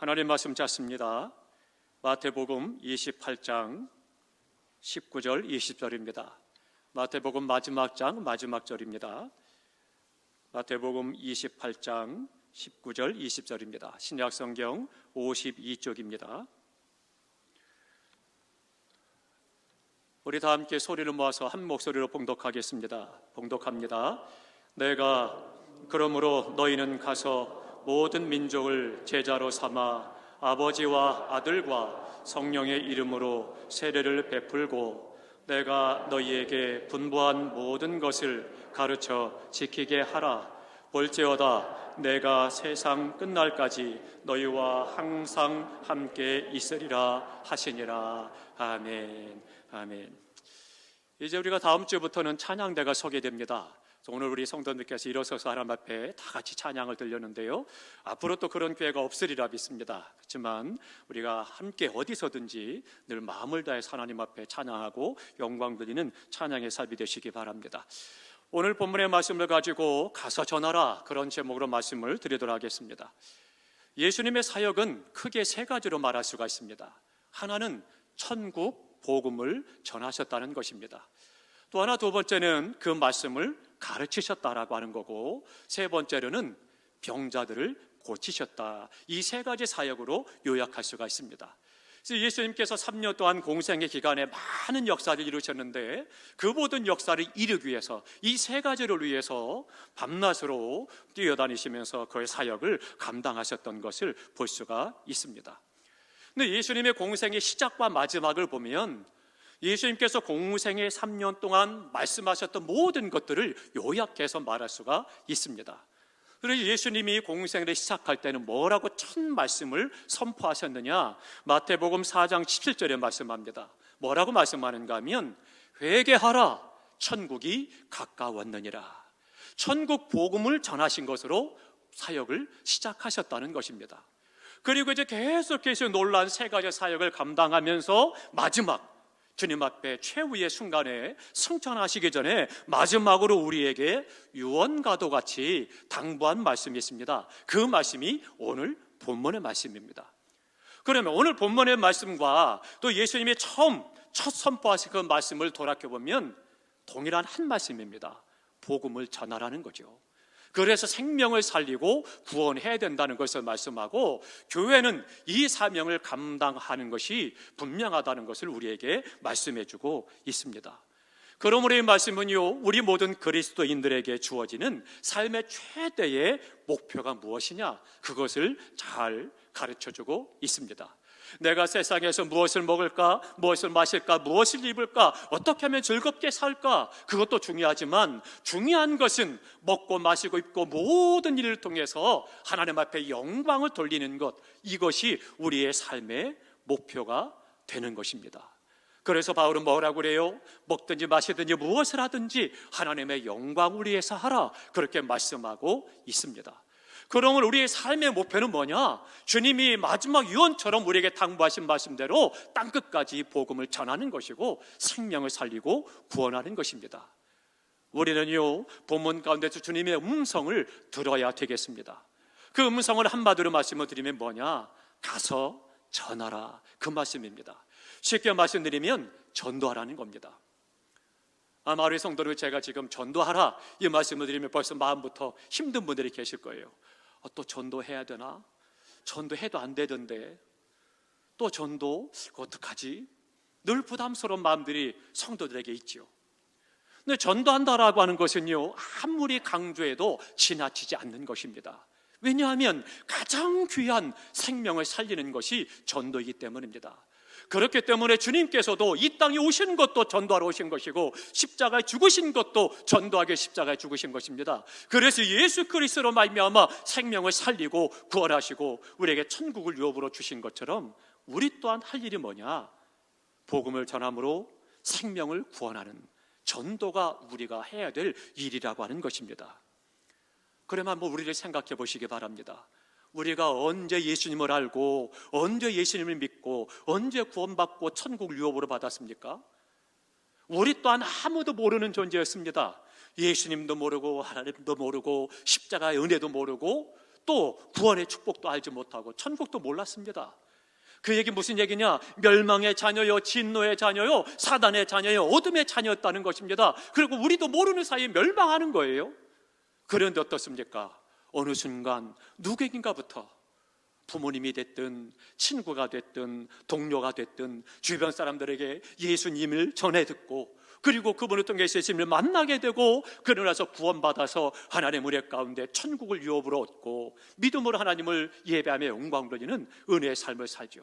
하나님 말씀 찾습니다. 마태복음 28장 19절 20절입니다. 마태복음 마지막 장 마지막 절입니다. 마태복음 28장 19절 20절입니다. 신약성경 52쪽입니다. 우리 다 함께 소리를 모아서 한 목소리로 봉독하겠습니다. 봉독합니다. 내가 그러므로 너희는 가서 모든 민족을 제자로 삼아 아버지와 아들과 성령의 이름으로 세례를 베풀고 내가 너희에게 분부한 모든 것을 가르쳐 지키게 하라. 볼지어다 내가 세상 끝날까지 너희와 항상 함께 있으리라 하시니라. 아멘. 아멘. 이제 우리가 다음 주부터는 찬양대가 서게 됩니다. 오늘 우리 성도님께서 일어서서 하나님 앞에 다 같이 찬양을 들렸는데요, 앞으로 또 그런 기회가 없으리라 믿습니다. 그렇지만 우리가 함께 어디서든지 늘 마음을 다해서 하나님 앞에 찬양하고 영광 드리는 찬양의 삶이 되시기 바랍니다. 오늘 본문의 말씀을 가지고 가서 전하라, 그런 제목으로 말씀을 드리도록 하겠습니다. 예수님의 사역은 크게 세 가지로 말할 수가 있습니다. 하나는 천국 복음을 전하셨다는 것입니다. 또 하나, 두 번째는 그 말씀을 가르치셨다라고 하는 거고, 세 번째로는 병자들을 고치셨다. 이 세 가지 사역으로 요약할 수가 있습니다. 그래서 예수님께서 3년 동안 공생의 기간에 많은 역사를 이루셨는데, 그 모든 역사를 이루기 위해서 이 세 가지를 위해서 밤낮으로 뛰어다니시면서 그의 사역을 감당하셨던 것을 볼 수가 있습니다. 근데 예수님의 공생의 시작과 마지막을 보면 예수님께서 공생의 3년 동안 말씀하셨던 모든 것들을 요약해서 말할 수가 있습니다. 그래서 예수님이 공생을 시작할 때는 뭐라고 첫 말씀을 선포하셨느냐? 마태복음 4장 17절에 말씀합니다. 뭐라고 말씀하는가 하면 회개하라, 천국이 가까웠느니라. 천국 복음을 전하신 것으로 사역을 시작하셨다는 것입니다. 그리고 이제 계속해서 놀라운 세 가지 사역을 감당하면서 마지막 주님 앞에 최후의 순간에 승천하시기 전에 마지막으로 우리에게 유언과도 같이 당부한 말씀이 있습니다. 그 말씀이 오늘 본문의 말씀입니다. 그러면 오늘 본문의 말씀과 또 예수님이 첫 선포하신 그 말씀을 돌아보면 동일한 한 말씀입니다. 복음을 전하라는 거죠. 그래서 생명을 살리고 구원해야 된다는 것을 말씀하고, 교회는 이 사명을 감당하는 것이 분명하다는 것을 우리에게 말씀해주고 있습니다. 그러므로 이 말씀은요, 우리 모든 그리스도인들에게 주어지는 삶의 최대의 목표가 무엇이냐, 그것을 잘 가르쳐주고 있습니다. 내가 세상에서 무엇을 먹을까, 무엇을 마실까, 무엇을 입을까, 어떻게 하면 즐겁게 살까, 그것도 중요하지만 중요한 것은 먹고 마시고 입고 모든 일을 통해서 하나님 앞에 영광을 돌리는 것, 이것이 우리의 삶의 목표가 되는 것입니다. 그래서 바울은 뭐라고 그래요? 먹든지 마시든지 무엇을 하든지 하나님의 영광을 위해서 하라, 그렇게 말씀하고 있습니다. 그러면 우리의 삶의 목표는 뭐냐? 주님이 마지막 유언처럼 우리에게 당부하신 말씀대로 땅끝까지 복음을 전하는 것이고 생명을 살리고 구원하는 것입니다. 우리는요, 본문 가운데서 주님의 음성을 들어야 되겠습니다. 그 음성을 한마디로 말씀을 드리면 뭐냐? 가서 전하라, 그 말씀입니다. 쉽게 말씀드리면 전도하라는 겁니다. 아마 우리 성도를 제가 지금 전도하라 이 말씀을 드리면 벌써 마음부터 힘든 분들이 계실 거예요. 또 전도해야 되나? 전도해도 안 되던데 또 전도 어떡하지? 늘 부담스러운 마음들이 성도들에게 있죠. 근데 전도한다라고 하는 것은요, 아무리 강조해도 지나치지 않는 것입니다. 왜냐하면 가장 귀한 생명을 살리는 것이 전도이기 때문입니다. 그렇기 때문에 주님께서도 이 땅에 오신 것도 전도하러 오신 것이고 십자가에 죽으신 것도 전도하게 십자가에 죽으신 것입니다. 그래서 예수 그리스도로 말미암아 생명을 살리고 구원하시고 우리에게 천국을 유업으로 주신 것처럼 우리 또한 할 일이 뭐냐? 복음을 전함으로 생명을 구원하는 전도가 우리가 해야 될 일이라고 하는 것입니다. 그러면 한번 우리를 생각해 보시기 바랍니다. 우리가 언제 예수님을 알고 언제 예수님을 믿고 언제 구원받고 천국 유업으로 받았습니까? 우리 또한 아무도 모르는 존재였습니다. 예수님도 모르고 하나님도 모르고 십자가의 은혜도 모르고 또 구원의 축복도 알지 못하고 천국도 몰랐습니다. 그 얘기 무슨 얘기냐? 멸망의 자녀요, 진노의 자녀요, 사단의 자녀요, 어둠의 자녀였다는 것입니다. 그리고 우리도 모르는 사이에 멸망하는 거예요. 그런데 어떻습니까? 어느 순간 누구에게인가부터 부모님이 됐든 친구가 됐든 동료가 됐든 주변 사람들에게 예수님을 전해 듣고, 그리고 그분을 통해 예수님을 만나게 되고, 그러나서 구원받아서 하나님의 은혜 가운데 천국을 유업으로 얻고 믿음으로 하나님을 예배하며 영광 돌리는 은혜의 삶을 살죠.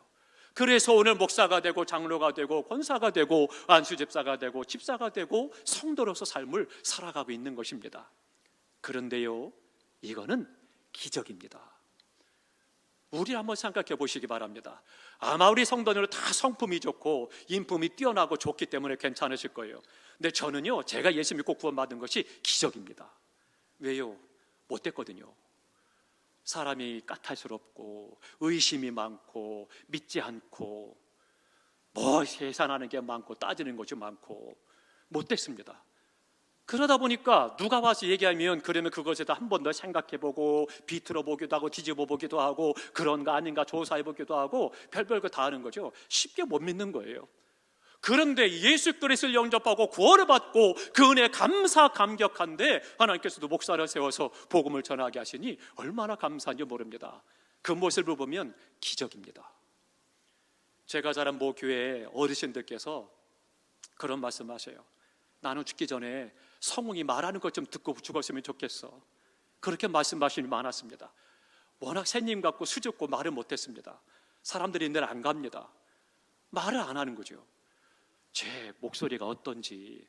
그래서 오늘 목사가 되고 장로가 되고 권사가 되고 안수집사가 되고 집사가 되고 성도로서 삶을 살아가고 있는 것입니다. 그런데요, 이거는 기적입니다. 우리 한번 생각해 보시기 바랍니다. 아마 우리 성도들은 다 성품이 좋고 인품이 뛰어나고 좋기 때문에 괜찮으실 거예요. 근데 저는요, 제가 예수 믿고 구원받은 것이 기적입니다. 왜요? 못됐거든요. 사람이 까탈스럽고 의심이 많고 믿지 않고 뭐 계산하는 게 많고 따지는 것이 많고 못됐습니다. 그러다 보니까 누가 와서 얘기하면 그러면 그것에 대해 한 번 더 생각해보고 비틀어보기도 하고 뒤집어보기도 하고 그런가 아닌가 조사해보기도 하고 별별 거 다 하는 거죠. 쉽게 못 믿는 거예요. 그런데 예수 그리스도를 영접하고 구원을 받고 그 은혜에 감사감격한데 하나님께서도 목사를 세워서 복음을 전하게 하시니 얼마나 감사한지 모릅니다. 그 모습을 보면 기적입니다. 제가 자란 모 교회 어르신들께서 그런 말씀하셔요. 나는 죽기 전에 성웅이 말하는 것 좀 듣고 죽었으면 좋겠어. 그렇게 말씀하시는 분이 많았습니다. 워낙 새님 같고 수줍고 말을 못했습니다. 사람들이 늘 안 갑니다. 말을 안 하는 거죠. 제 목소리가 어떤지,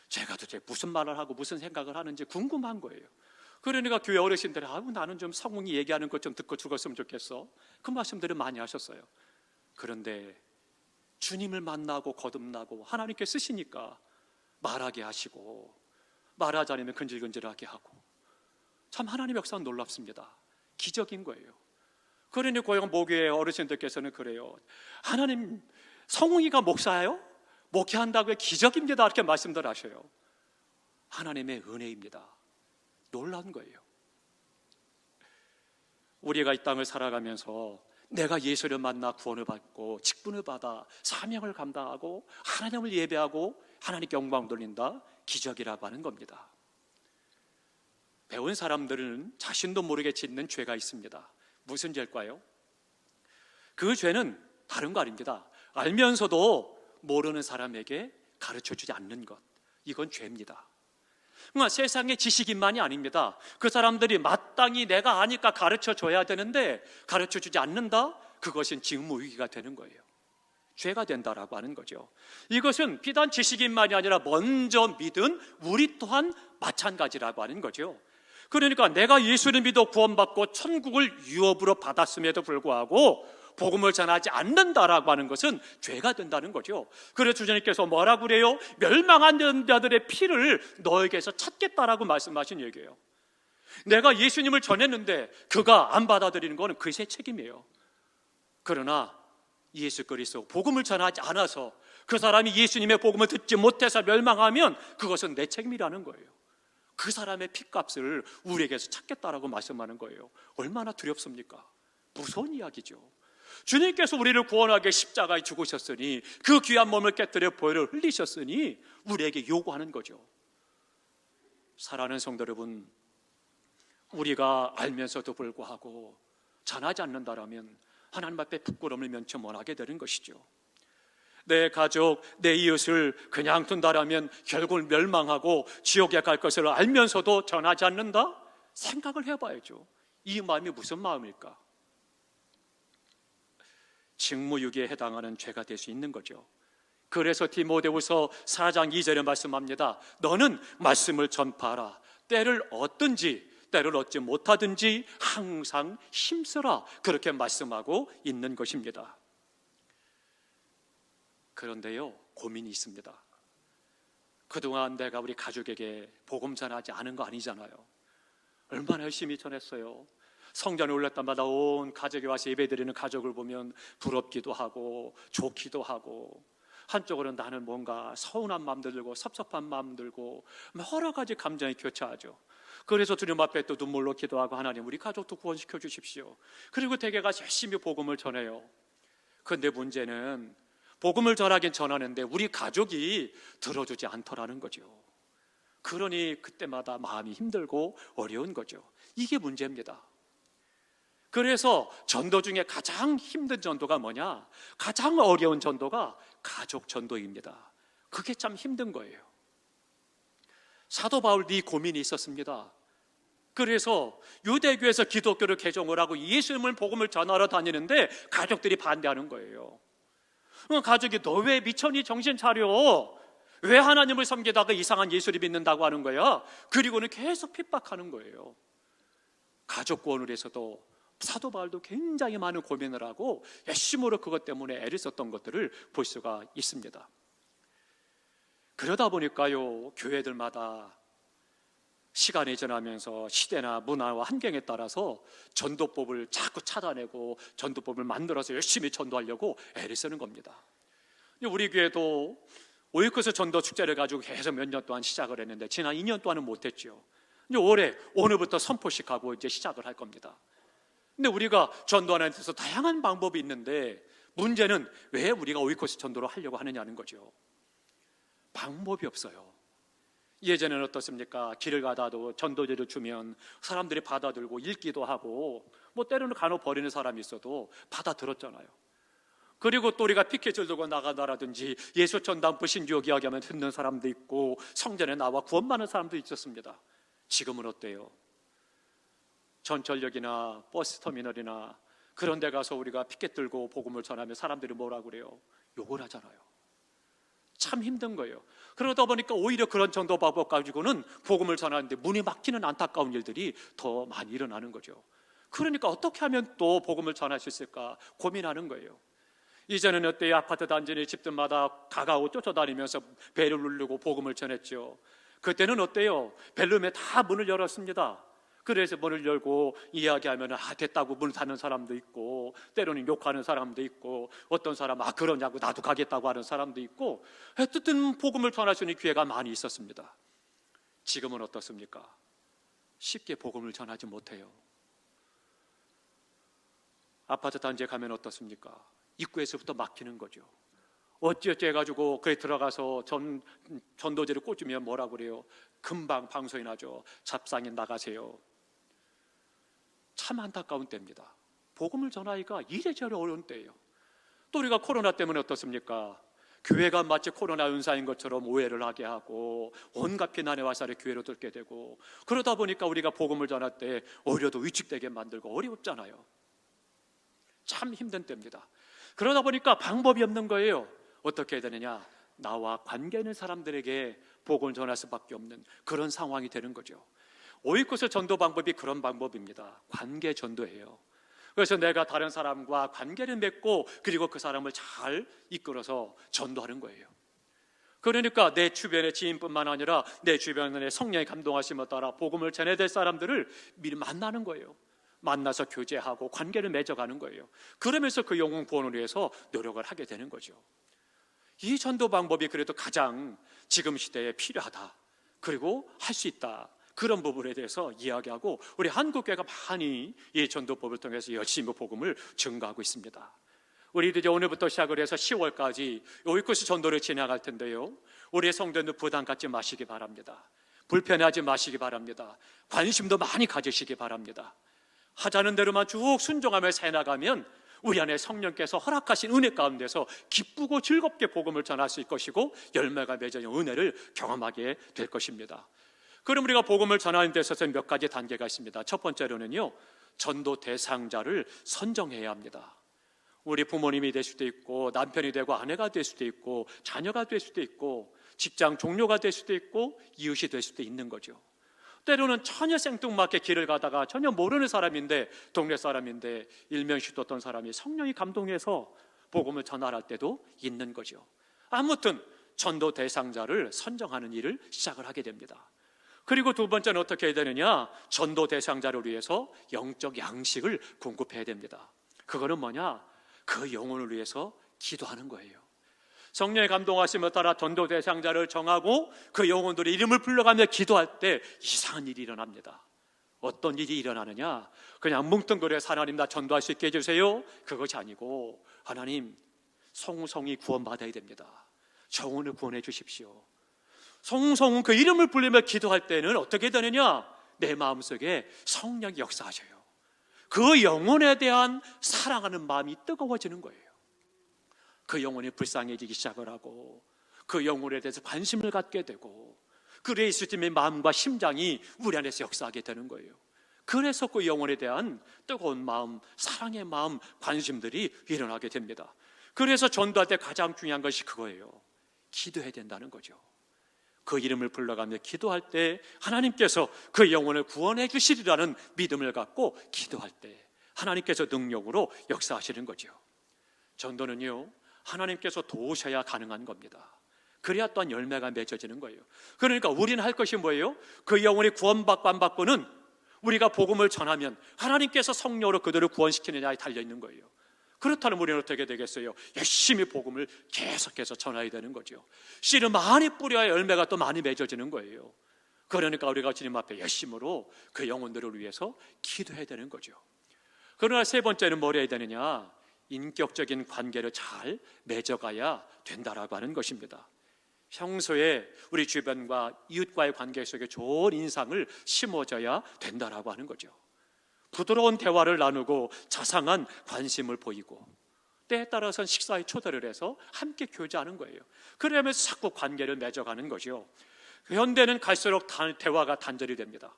제가 도대체 무슨 말을 하고 무슨 생각을 하는지 궁금한 거예요. 그러니까 교회 어르신들이 나는 좀 성웅이 얘기하는 것 좀 듣고 죽었으면 좋겠어. 그 말씀들을 많이 하셨어요. 그런데 주님을 만나고 거듭나고 하나님께 쓰시니까 말하게 하시고 말하지 않으면 근질근질하게 하고, 참 하나님의 역사는 놀랍습니다. 기적인 거예요. 그러니 고용 모교회 어르신들께서는 그래요. 하나님, 성웅이가 목사예요? 목회한다고요? 기적입니다. 이렇게 말씀들 하셔요. 하나님의 은혜입니다. 놀라운 거예요. 우리가 이 땅을 살아가면서 내가 예수를 만나 구원을 받고 직분을 받아 사명을 감당하고 하나님을 예배하고 하나님께 영광 돌린다, 기적이라고 하는 겁니다. 배운 사람들은 자신도 모르게 짓는 죄가 있습니다. 무슨 죄일까요? 그 죄는 다른 거 아닙니다. 알면서도 모르는 사람에게 가르쳐주지 않는 것, 이건 죄입니다. 그러니까 세상의 지식인만이 아닙니다. 그 사람들이 마땅히 내가 아니까 가르쳐줘야 되는데 가르쳐주지 않는다? 그것은 직무유기가 되는 거예요. 죄가 된다라고 하는 거죠. 이것은 비단 지식인만이 아니라 먼저 믿은 우리 또한 마찬가지라고 하는 거죠. 그러니까 내가 예수를 믿어 구원받고 천국을 유업으로 받았음에도 불구하고 복음을 전하지 않는다라고 하는 것은 죄가 된다는 거죠. 그래서 주님께서 뭐라고 그래요? 멸망한 자들의 피를 너에게서 찾겠다라고 말씀하신 얘기예요. 내가 예수님을 전했는데 그가 안 받아들이는 것은 그의 책임이에요. 그러나 예수 그리스도 복음을 전하지 않아서 그 사람이 예수님의 복음을 듣지 못해서 멸망하면 그것은 내 책임이라는 거예요. 그 사람의 핏값을 우리에게서 찾겠다라고 말씀하는 거예요. 얼마나 두렵습니까? 무서운 이야기죠. 주님께서 우리를 구원하게 십자가에 죽으셨으니 그 귀한 몸을 깨뜨려 보혈을 흘리셨으니 우리에게 요구하는 거죠. 사랑하는 성도 여러분, 우리가 알면서도 불구하고 전하지 않는다라면 하나님 앞에 부끄러움을 면치 못하게 되는 것이죠. 내 가족, 내 이웃을 그냥 둔다라면 결국은 멸망하고 지옥에 갈 것을 알면서도 전하지 않는다? 생각을 해봐야죠. 이 마음이 무슨 마음일까? 직무유기에 해당하는 죄가 될 수 있는 거죠. 그래서 디모데후서 4장 2절에 말씀합니다. 너는 말씀을 전파하라. 때를 얻든지 때를 얻지 못하든지 항상 힘쓰라. 그렇게 말씀하고 있는 것입니다. 그런데요, 고민이 있습니다. 그동안 내가 우리 가족에게 복음 전하지 않은 거 아니잖아요. 얼마나 열심히 전했어요. 성전에 올릴 때마다 온 가족이 와서 예배드리는 가족을 보면 부럽기도 하고 좋기도 하고, 한쪽으로는 나는 뭔가 서운한 마음 들고 섭섭한 마음 들고 여러 가지 감정이 교차하죠. 그래서 주님 앞에 또 눈물로 기도하고 하나님 우리 가족도 구원시켜 주십시오. 그리고 대개가 열심히 복음을 전해요. 그런데 문제는 복음을 전하긴 전하는데 우리 가족이 들어주지 않더라는 거죠. 그러니 그때마다 마음이 힘들고 어려운 거죠. 이게 문제입니다. 그래서 전도 중에 가장 힘든 전도가 뭐냐? 가장 어려운 전도가 가족 전도입니다. 그게 참 힘든 거예요. 사도 바울도 이 고민이 있었습니다. 그래서 유대교에서 기독교를 개종을 하고 예수님을 복음을 전하러 다니는데 가족들이 반대하는 거예요. 가족이 너 왜 미천이 정신 차려? 왜 하나님을 섬기다가 이상한 예수를 믿는다고 하는 거야? 그리고는 계속 핍박하는 거예요. 가족 구원을 위해서도 사도 바울도 굉장히 많은 고민을 하고 열심으로 그것 때문에 애를 썼던 것들을 볼 수가 있습니다. 그러다 보니까요, 교회들마다 시간이 지나면서 시대나 문화와 환경에 따라서 전도법을 자꾸 찾아내고 전도법을 만들어서 열심히 전도하려고 애를 쓰는 겁니다. 우리 교회도 오이코스 전도 축제를 가지고 계속 몇 년 동안 시작을 했는데 지난 2년 동안은 못했죠. 이제 올해 오늘부터 선포식 하고 이제 시작을 할 겁니다. 근데 우리가 전도하는 데서 다양한 방법이 있는데 문제는 왜 우리가 오이코스 전도를 하려고 하느냐는 거죠. 방법이 없어요. 예전에는 어떻습니까? 길을 가다도 전도제를 주면 사람들이 받아들고 읽기도 하고 뭐 때로는 간혹 버리는 사람이 있어도 받아들었잖아요. 그리고 또 우리가 피켓을 들고 나가다라든지 예수 전담부 신주역 이야기하면 듣는 사람도 있고 성전에 나와 구원받는 사람도 있었습니다. 지금은 어때요? 전철역이나 버스터미널이나 그런 데 가서 우리가 피켓 들고 복음을 전하면 사람들이 뭐라 그래요? 욕을 하잖아요. 참 힘든 거예요. 그러다 보니까 오히려 그런 전도 방법 가지고는 복음을 전하는데 문이 막히는 안타까운 일들이 더 많이 일어나는 거죠. 그러니까 어떻게 하면 또 복음을 전할 수 있을까 고민하는 거예요. 이제는 어때요? 아파트 단지 집들마다 가가고 쫓아다니면서 벨을 누르고 복음을 전했죠. 그때는 어때요? 벨룸에 다 문을 열었습니다. 그래서 문을 열고 이야기하면 됐다고 문 닫는 사람도 있고 때로는 욕하는 사람도 있고 어떤 사람 그러냐고 나도 가겠다고 하는 사람도 있고 어쨌든 복음을 전할 수 있는 기회가 많이 있었습니다. 지금은 어떻습니까? 쉽게 복음을 전하지 못해요. 아파트 단지에 가면 어떻습니까? 입구에서부터 막히는 거죠. 어찌어찌 해가지고 그래 들어가서 전도제를 꽂으면 뭐라 그래요? 금방 방송이 나죠. 잡상인 나가세요. 참 안타까운 때입니다. 복음을 전하기가 이래저래 어려운 때예요. 또 우리가 코로나 때문에 어떻습니까? 교회가 마치 코로나 은사인 것처럼 오해를 하게 하고 온갖 비난의 화살에 교회로 들게 되고 그러다 보니까 우리가 복음을 전할 때 오히려 더 위축되게 만들고 어렵잖아요. 참 힘든 때입니다. 그러다 보니까 방법이 없는 거예요. 어떻게 해야 되느냐? 나와 관계 있는 사람들에게 복음을 전할 수밖에 없는 그런 상황이 되는 거죠. 오이코스 전도 방법이 그런 방법입니다. 관계 전도예요. 그래서 내가 다른 사람과 관계를 맺고 그리고 그 사람을 잘 이끌어서 전도하는 거예요. 그러니까 내 주변의 지인뿐만 아니라 내 주변의 성령의 감동하심에 따라 복음을 전해야 될 사람들을 미리 만나는 거예요. 만나서 교제하고 관계를 맺어가는 거예요. 그러면서 그 영혼 구원을 위해서 노력을 하게 되는 거죠. 이 전도 방법이 그래도 가장 지금 시대에 필요하다. 그리고 할 수 있다. 그런 부분에 대해서 이야기하고 우리 한국교회가 많이 이 전도법을 통해서 열심히 복음을 증거하고 있습니다. 우리도 이제 오늘부터 시작을 해서 10월까지 오이코스 전도를 진행할 텐데요. 우리의 성도들 부담 갖지 마시기 바랍니다. 불편해하지 마시기 바랍니다. 관심도 많이 가지시기 바랍니다. 하자는 대로만 쭉 순종하며 살아가면 우리 안에 성령께서 허락하신 은혜 가운데서 기쁘고 즐겁게 복음을 전할 수 있을 것이고 열매가 맺어진 은혜를 경험하게 될 것입니다. 그럼 우리가 복음을 전하는 데 있어서 몇 가지 단계가 있습니다. 첫 번째로는요, 전도 대상자를 선정해야 합니다. 우리 부모님이 될 수도 있고 남편이 되고 아내가 될 수도 있고 자녀가 될 수도 있고 직장 동료가 될 수도 있고 이웃이 될 수도 있는 거죠. 때로는 전혀 생뚱맞게 길을 가다가 전혀 모르는 사람인데 동네 사람인데 일면식 어떤 사람이 성령이 감동해서 복음을 전할 때도 있는 거죠. 아무튼 전도 대상자를 선정하는 일을 시작을 하게 됩니다. 그리고 두 번째는 어떻게 해야 되느냐? 전도 대상자를 위해서 영적 양식을 공급해야 됩니다. 그거는 뭐냐? 그 영혼을 위해서 기도하는 거예요. 성령의 감동하심에 따라 전도 대상자를 정하고 그 영혼들의 이름을 불러가며 기도할 때 이상한 일이 일어납니다. 어떤 일이 일어나느냐? 그냥 뭉뚱그려서 하나님 나 전도할 수 있게 해주세요, 그것이 아니고 하나님 성성이 구원받아야 됩니다. 정혼을 구원해 주십시오. 성성은 그 이름을 불리며 기도할 때는 어떻게 되느냐? 내 마음속에 성령이 역사하셔요. 그 영혼에 대한 사랑하는 마음이 뜨거워지는 거예요. 그 영혼이 불쌍해지기 시작을 하고 그 영혼에 대해서 관심을 갖게 되고 그래 예수님의 마음과 심장이 우리 안에서 역사하게 되는 거예요. 그래서 그 영혼에 대한 뜨거운 마음, 사랑의 마음, 관심들이 일어나게 됩니다. 그래서 전도할 때 가장 중요한 것이 그거예요. 기도해야 된다는 거죠. 그 이름을 불러가며 기도할 때 하나님께서 그 영혼을 구원해 주시리라는 믿음을 갖고 기도할 때 하나님께서 능력으로 역사하시는 거죠. 전도는요, 하나님께서 도우셔야 가능한 겁니다. 그래야 또한 열매가 맺어지는 거예요. 그러니까 우리는 할 것이 뭐예요? 그 영혼이 구원받고 안 받고는 우리가 복음을 전하면 하나님께서 성령으로 그들을 구원시키느냐에 달려있는 거예요. 그렇다면 우리는 어떻게 되겠어요? 열심히 복음을 계속해서 전해야 되는 거죠. 씨를 많이 뿌려야 열매가 또 많이 맺어지는 거예요. 그러니까 우리가 주님 앞에 열심으로 그 영혼들을 위해서 기도해야 되는 거죠. 그러나 세 번째는 뭘 해야 되느냐? 인격적인 관계를 잘 맺어가야 된다라고 하는 것입니다. 평소에 우리 주변과 이웃과의 관계 속에 좋은 인상을 심어줘야 된다라고 하는 거죠. 부드러운 대화를 나누고 자상한 관심을 보이고 때에 따라서는 식사에 초대를 해서 함께 교제하는 거예요. 그러면서 자꾸 관계를 맺어가는 거죠. 현대는 갈수록 대화가 단절이 됩니다.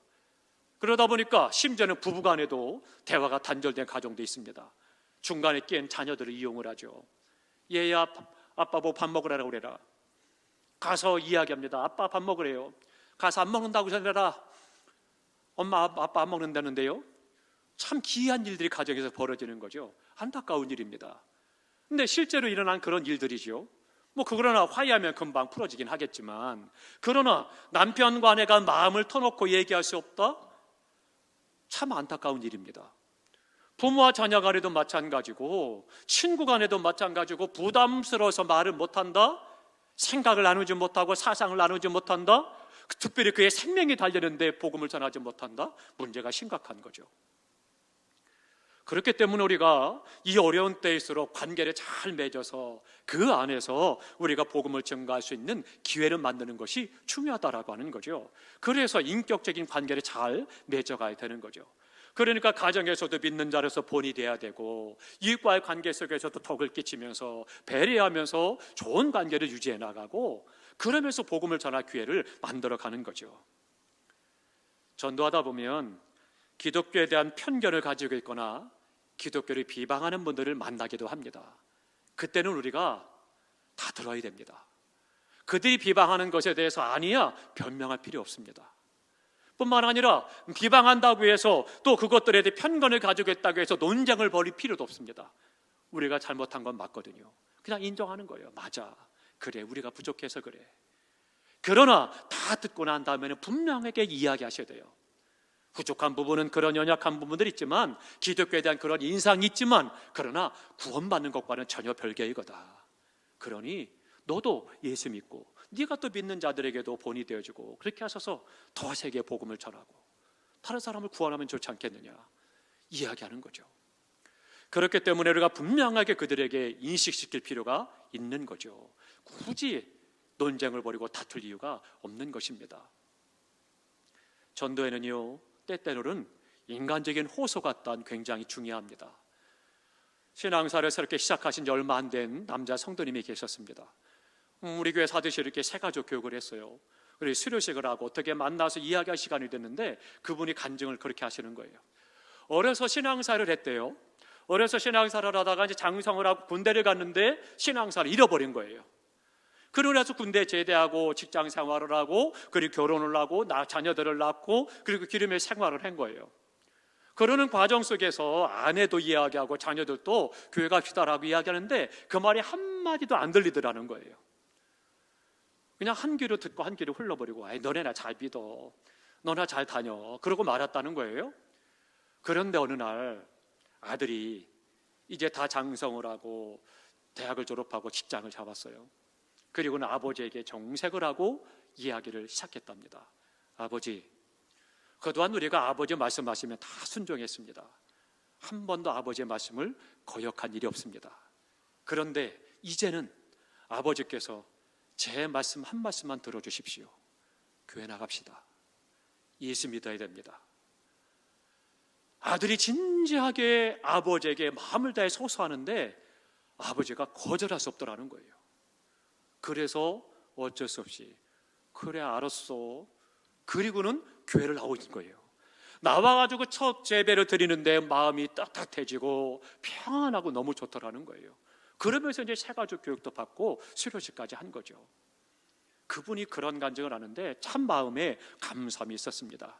그러다 보니까 심지어는 부부간에도 대화가 단절된 가정도 있습니다. 중간에 낀 자녀들을 이용을 하죠. 얘야 아빠 뭐 밥 먹으라고 그래라. 가서 이야기합니다. 아빠 밥 먹으래요. 가서 안 먹는다고 전해라. 엄마 아빠 안 먹는다는데요. 참 기이한 일들이 가정에서 벌어지는 거죠. 안타까운 일입니다. 근데 실제로 일어난 그런 일들이죠. 뭐 그러나 화해하면 금방 풀어지긴 하겠지만, 그러나 남편과 아내가 마음을 터놓고 얘기할 수 없다? 참 안타까운 일입니다. 부모와 자녀 간에도 마찬가지고 친구 간에도 마찬가지고 부담스러워서 말을 못한다? 생각을 나누지 못하고 사상을 나누지 못한다? 특별히 그의 생명이 달렸는데 복음을 전하지 못한다? 문제가 심각한 거죠. 그렇기 때문에 우리가 이 어려운 때일수록 관계를 잘 맺어서 그 안에서 우리가 복음을 증거할 수 있는 기회를 만드는 것이 중요하다라고 하는 거죠. 그래서 인격적인 관계를 잘 맺어가야 되는 거죠. 그러니까 가정에서도 믿는 자로서 본이 돼야 되고 이웃과의 관계 속에서도 덕을 끼치면서 배려하면서 좋은 관계를 유지해 나가고 그러면서 복음을 전할 기회를 만들어가는 거죠. 전도하다 보면 기독교에 대한 편견을 가지고 있거나 기독교를 비방하는 분들을 만나기도 합니다. 그때는 우리가 다 들어야 됩니다. 그들이 비방하는 것에 대해서 아니야 변명할 필요 없습니다. 뿐만 아니라 비방한다고 해서 또 그것들에 대해 편견을 가지고 있다고 해서 논쟁을 벌일 필요도 없습니다. 우리가 잘못한 건 맞거든요. 그냥 인정하는 거예요. 맞아, 그래, 우리가 부족해서 그래. 그러나 다 듣고 난 다음에는 분명하게 이야기하셔야 돼요. 부족한 부분은 그런 연약한 부분들이 있지만 기독교에 대한 그런 인상이 있지만 그러나 구원받는 것과는 전혀 별개의 거다. 그러니 너도 예수 믿고 네가 또 믿는 자들에게도 본이 되어주고 그렇게 하셔서 더 세계 복음을 전하고 다른 사람을 구원하면 좋지 않겠느냐 이야기하는 거죠. 그렇기 때문에 우리가 분명하게 그들에게 인식시킬 필요가 있는 거죠. 굳이 논쟁을 벌이고 다툴 이유가 없는 것입니다. 전도에는요 때때로는 인간적인 호소가 또한 굉장히 중요합니다. 신앙사를 새롭게 시작하신 지 얼마 안 된 남자 성도님이 계셨습니다. 우리 교회 사듯이 이렇게 새가족 교육을 했어요. 그리고 수료식을 하고 어떻게 만나서 이야기할 시간이 됐는데 그분이 간증을 그렇게 하시는 거예요. 어려서 신앙사를 했대요. 어려서 신앙사를 하다가 이제 장성을 하고 군대를 갔는데 신앙사를 잃어버린 거예요. 그러고 나서 군대 제대하고 직장 생활을 하고 그리고 결혼을 하고 자녀들을 낳고 그리고 기름의 생활을 한 거예요. 그러는 과정 속에서 아내도 이야기하고 자녀들도 교회 갑시다라고 이야기하는데 그 말이 한마디도 안 들리더라는 거예요. 그냥 한 귀로 듣고 한 귀로 흘러버리고 너네나 잘 믿어, 너나 잘 다녀 그러고 말았다는 거예요. 그런데 어느 날 아들이 이제 다 장성을 하고 대학을 졸업하고 직장을 잡았어요. 그리고는 아버지에게 정색을 하고 이야기를 시작했답니다. 아버지, 그동안 우리가 아버지 말씀하시면 다 순종했습니다. 한 번도 아버지의 말씀을 거역한 일이 없습니다. 그런데 이제는 아버지께서 제 말씀 한 말씀만 들어주십시오. 교회 나갑시다. 예수 믿어야 됩니다. 아들이 진지하게 아버지에게 마음을 다해 호소하는데 아버지가 거절할 수 없더라는 거예요. 그래서 어쩔 수 없이 그래 알았어. 그리고는 교회를 나오는 거예요. 나와가지고 첫 제배를 드리는데 마음이 따뜻해지고 평안하고 너무 좋더라는 거예요. 그러면서 이제 새가족 교육도 받고 수료식까지 한 거죠. 그분이 그런 간증을 하는데 참 마음에 감사함이 있었습니다.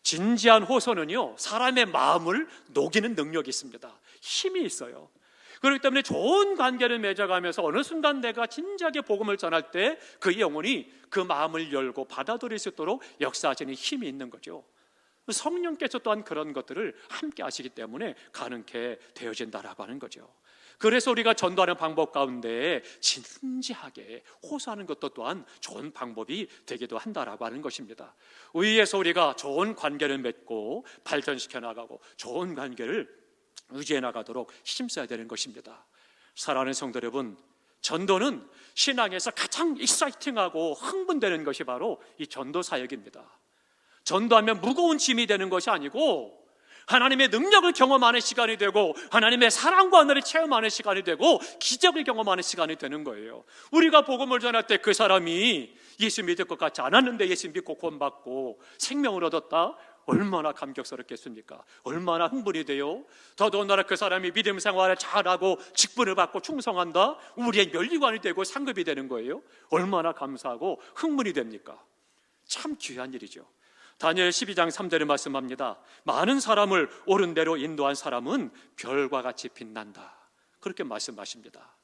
진지한 호소는요, 사람의 마음을 녹이는 능력이 있습니다. 힘이 있어요. 그렇기 때문에 좋은 관계를 맺어가면서 어느 순간 내가 진지하게 복음을 전할 때 그 영혼이 그 마음을 열고 받아들일 수 있도록 역사하시는 힘이 있는 거죠. 성령께서 또한 그런 것들을 함께 하시기 때문에 가능케 되어진다라고 하는 거죠. 그래서 우리가 전도하는 방법 가운데 진지하게 호소하는 것도 또한 좋은 방법이 되기도 한다라고 하는 것입니다. 위에서 우리가 좋은 관계를 맺고 발전시켜 나가고 좋은 관계를 유지해 나가도록 힘써야 되는 것입니다. 사랑하는 성도 여러분, 전도는 신앙에서 가장 익사이팅하고 흥분되는 것이 바로 이 전도 사역입니다. 전도하면 무거운 짐이 되는 것이 아니고 하나님의 능력을 경험하는 시간이 되고 하나님의 사랑과 은혜를 체험하는 시간이 되고 기적을 경험하는 시간이 되는 거예요. 우리가 복음을 전할 때 그 사람이 예수 믿을 것 같지 않았는데 예수 믿고 구원받고 생명을 얻었다? 얼마나 감격스럽겠습니까? 얼마나 흥분이 돼요? 더더군다나 그 사람이 믿음 생활을 잘하고 직분을 받고 충성한다? 우리의 면류관이 되고 상급이 되는 거예요. 얼마나 감사하고 흥분이 됩니까? 참 귀한 일이죠. 다니엘 12장 3절에 말씀합니다. 많은 사람을 옳은 대로 인도한 사람은 별과 같이 빛난다. 그렇게 말씀하십니다.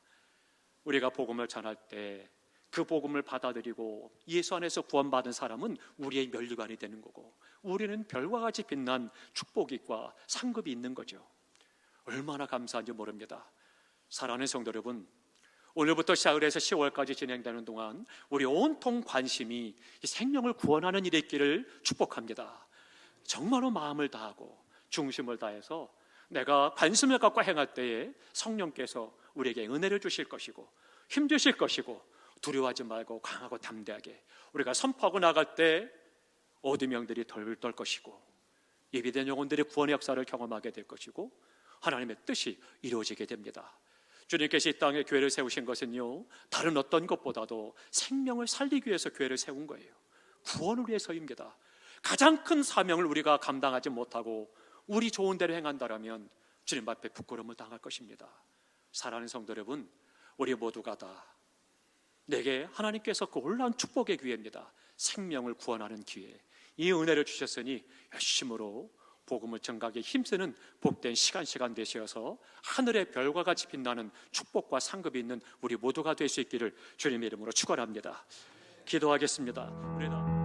우리가 복음을 전할 때 그 복음을 받아들이고 예수 안에서 구원받은 사람은 우리의 면류관이 되는 거고 우리는 별과 같이 빛난 축복과 상급이 있는 거죠. 얼마나 감사한지 모릅니다. 사랑하는 성도 여러분, 오늘부터 시작을 해서 10월까지 진행되는 동안 우리 온통 관심이 이 생명을 구원하는 일에 있기를 축복합니다. 정말로 마음을 다하고 중심을 다해서 내가 관심을 갖고 행할 때에 성령께서 우리에게 은혜를 주실 것이고 힘 주실 것이고 두려워하지 말고 강하고 담대하게 우리가 선포하고 나갈 때 어둠 영들이 덜 떨 것이고 예비된 영혼들이 구원의 역사를 경험하게 될 것이고 하나님의 뜻이 이루어지게 됩니다. 주님께서 이 땅에 교회를 세우신 것은요, 다른 어떤 것보다도 생명을 살리기 위해서 교회를 세운 거예요. 구원을 위해서입니다. 가장 큰 사명을 우리가 감당하지 못하고 우리 좋은 대로 행한다면 주님 앞에 부끄러움을 당할 것입니다. 사랑하는 성도 여러분, 우리 모두가 다 내게 하나님께서 그 놀라운 축복의 기회입니다. 생명을 구원하는 기회, 이 은혜를 주셨으니 열심으로 복음을 전가하기에 힘쓰는 복된 시간 되셔서 하늘의 별과 같이 빛나는 축복과 상급이 있는 우리 모두가 될 수 있기를 주님의 이름으로 축원합니다. 기도하겠습니다.